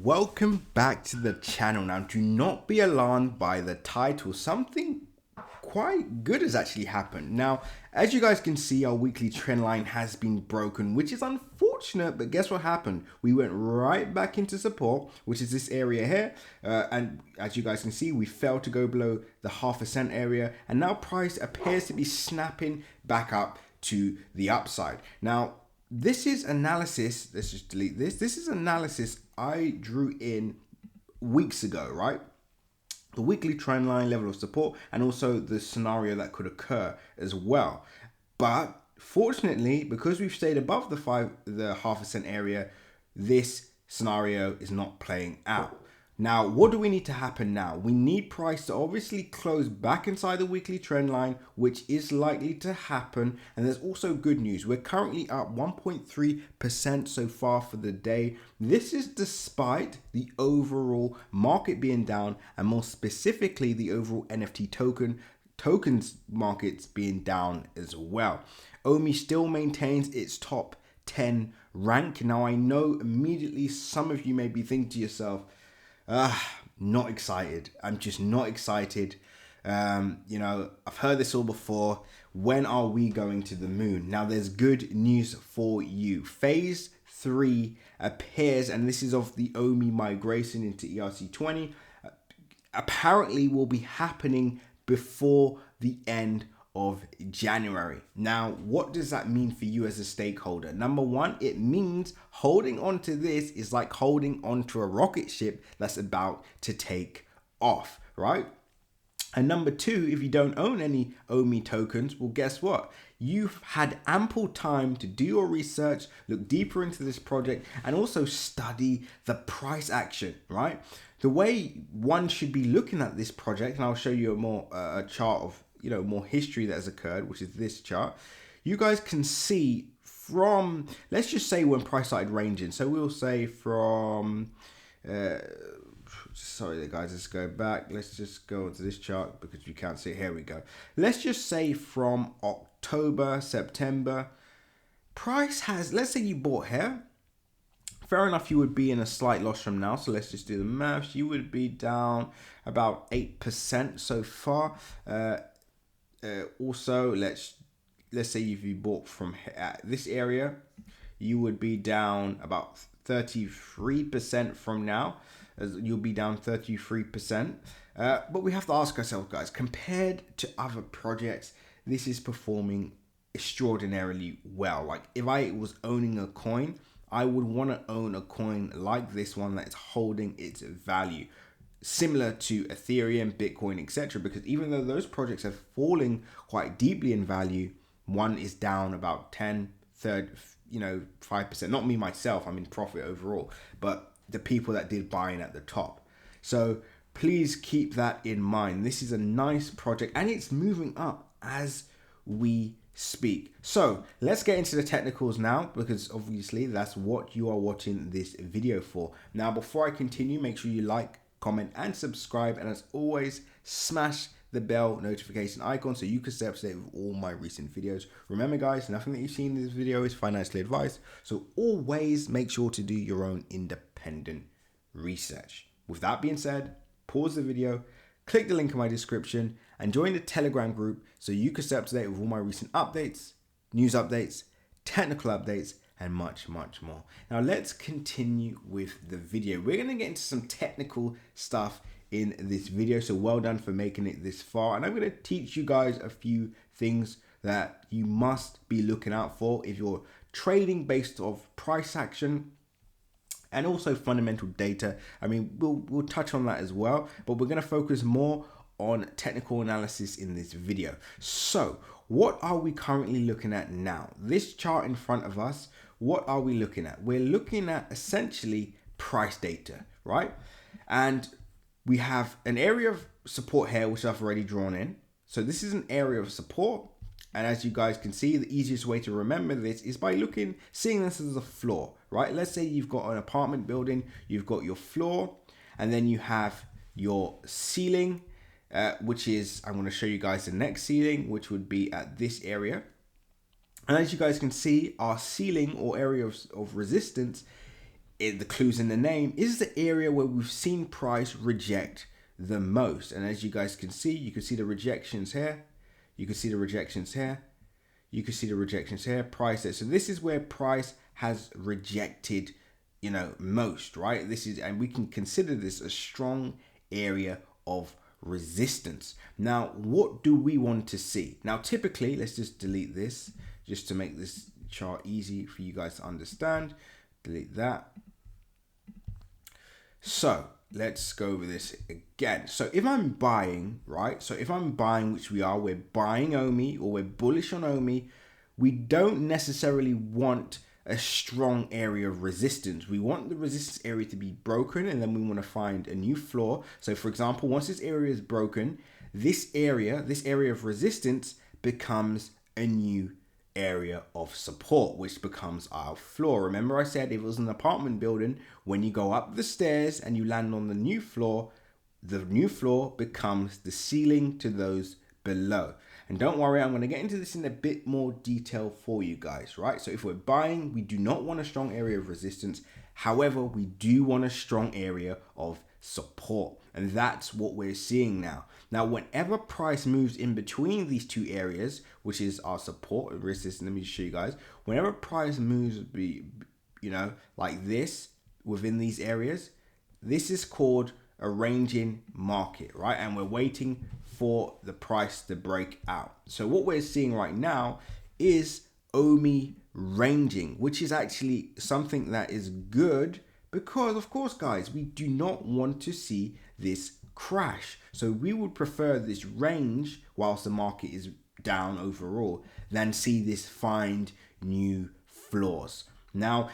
welcome back to the channel. Now, do not be alarmed by the title. Something quite good has actually happened. Now, as you guys can see, our weekly trend line has been broken, which is unfortunate, but guess what happened? We went right back into support, which is this area here. And as you guys can see, we failed to go below the ½ area, and now price appears to be snapping back up to the upside. Now, this is analysis. Let's just delete this. This is analysis I drew in weeks ago, right? The weekly trend line, level of support, and also the scenario that could occur as well. But fortunately, because we've stayed above the ½ area, this scenario is not playing out. Now, what do we need to happen now? We need price to obviously close back inside the weekly trend line, which is likely to happen. And there's also good news. We're currently up 1.3% so far for the day. This is despite the overall market being down, and more specifically, the overall NFT tokens markets being down as well. Ecomi still maintains its top 10 rank. Now, I know immediately some of you may be thinking to yourself, not excited. I'm just not excited. I've heard this all before. When are we going to the moon? Now, there's good news for you. Phase 3 appears, and this is of the Ecomi migration into ERC20, apparently will be happening before the end of January. Now, what does that mean for you as a stakeholder? Number one, it means holding on to this is like holding on to a rocket ship that's about to take off, right? And number two, if you don't own any Ecomi tokens, well, guess what? You've had ample time to do your research, look deeper into this project, and also study the price action, right? The way one should be looking at this project, and I'll show you a chart of more history that has occurred, which is this chart. You guys can see from, let's just say when price started ranging. So we'll say from, sorry guys, let's go back. Let's just go into this chart because you can't see it. Here we go. Let's just say from October, September, price has, let's say you bought here. Fair enough, you would be in a slight loss from now. So let's just do the maths. You would be down about 8% so far. Also, let's say if you bought from this area, you would be down about 33% from now. You'll be down 33%. But we have to ask ourselves, guys, compared to other projects, this is performing extraordinarily well. Like if I was owning a coin, I would want to own a coin like this one that is holding its value, similar to Ethereum, Bitcoin, etc. Because even though those projects are falling quite deeply in value, one is down about 5%. Not me myself, I'm in profit overall, but the people that did buying at the top. So please keep that in mind. This is a nice project and it's moving up as we speak. So let's get into the technicals now, because obviously that's what you are watching this video for. Now, before I continue, make sure you like, comment and subscribe, and as always, smash the bell notification icon so you can stay up to date with all my recent videos. Remember guys, nothing that you see in this video is financial advice, so always make sure to do your own independent research. With that being said, pause the video, click the link in my description and join the Telegram group so you can stay up to date with all my recent updates, news updates, technical updates, and much more. Now let's continue with the video. We're going to get into some technical stuff in this video, so well done for making it this far. And I'm going to teach you guys a few things that you must be looking out for if you're trading based off price action and also fundamental data. I mean, we'll touch on that as well, but we're going to focus more on technical analysis in this video. So what are we currently looking at now? This chart in front of us, what are we looking at? We're looking at essentially price data, right? And we have an area of support here, which I've already drawn in. So this is an area of support. And as you guys can see, the easiest way to remember this is by seeing this as a floor, right? Let's say you've got an apartment building, you've got your floor, and then you have your ceiling, which is, I'm going to show you guys the next ceiling, which would be at this area. And as you guys can see, our ceiling or area of resistance the clues in the name, is the area where we've seen price reject the most. And as you guys can see, you can see the rejections here. You can see the rejections here. You can see the rejections here. Price there. So this is where price has rejected, most, right? This is, and we can consider this a strong area of resistance. Now, what do we want to see? Now, typically, let's just delete this just to make this chart easy for you guys to understand. Delete that. So let's go over this again. So if I'm buying, right? So if I'm buying, which we are, we're buying OMI or we're bullish on OMI, we don't necessarily want a strong area of resistance. We want the resistance area to be broken, and then we want to find a new floor. So for example, once this area is broken, this area of resistance becomes a new area of support, which becomes our floor. Remember I said if it was an apartment building, when you go up the stairs and you land on the new floor becomes the ceiling to those below. And don't worry, I'm going to get into this in a bit more detail for you guys, right? So if we're buying, we do not want a strong area of resistance. However, we do want a strong area of support. And that's what we're seeing now. Now, whenever price moves in between these two areas, which is our support and resistance, let me show you guys. Whenever price moves, like this within these areas, this is called a ranging market, right? And we're waiting for the price to break out. So what we're seeing right now is OMI ranging, which is actually something that is good because, of course, guys, we do not want to see this crash. So we would prefer this range whilst the market is down overall than see this find new floors. Now,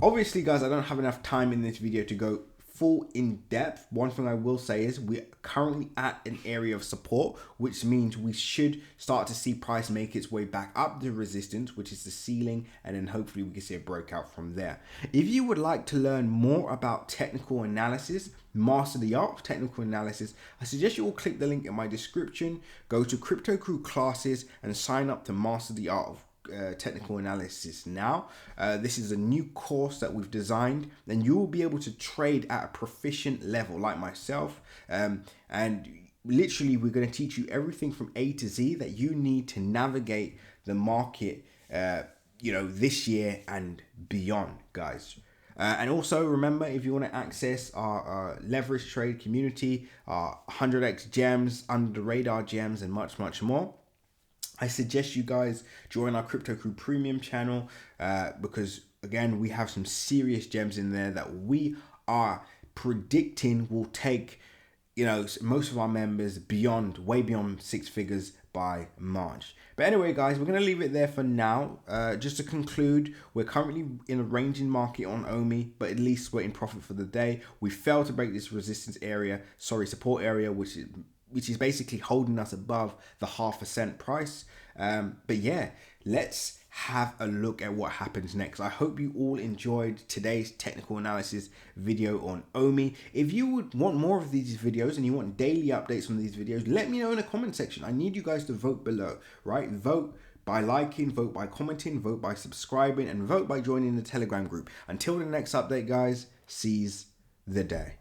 obviously, guys, I don't have enough time in this video to go full in depth. One thing I will say is we're currently at an area of support, which means we should start to see price make its way back up the resistance, which is the ceiling, and then hopefully we can see a breakout from there. If you would like to learn more about technical analysis, master the art of technical analysis, I suggest you all click the link in my description, go to Crypto Crew classes and sign up to master the art of technical analysis now. This is a new course that we've designed, and you will be able to trade at a proficient level like myself, and literally we're going to teach you everything from A to Z that you need to navigate the market this year and beyond, guys. And also remember, if you want to access our leverage trade community, our 100x gems, under the radar gems, and much more, I suggest you guys join our Crypto Crew Premium channel because, again, we have some serious gems in there that we are predicting will take, most of our members way beyond 6 figures by March. But anyway, guys, we're going to leave it there for now. Just to conclude, we're currently in a ranging market on OMI, but at least we're in profit for the day. We failed to break this support area, which is basically holding us above the 0.5 cent price. But yeah, let's have a look at what happens next. I hope you all enjoyed today's technical analysis video on OMI. If you would want more of these videos and you want daily updates from these videos, let me know in the comment section. I need you guys to vote below, right? Vote by liking, vote by commenting, vote by subscribing, and vote by joining the Telegram group. Until the next update, guys, seize the day.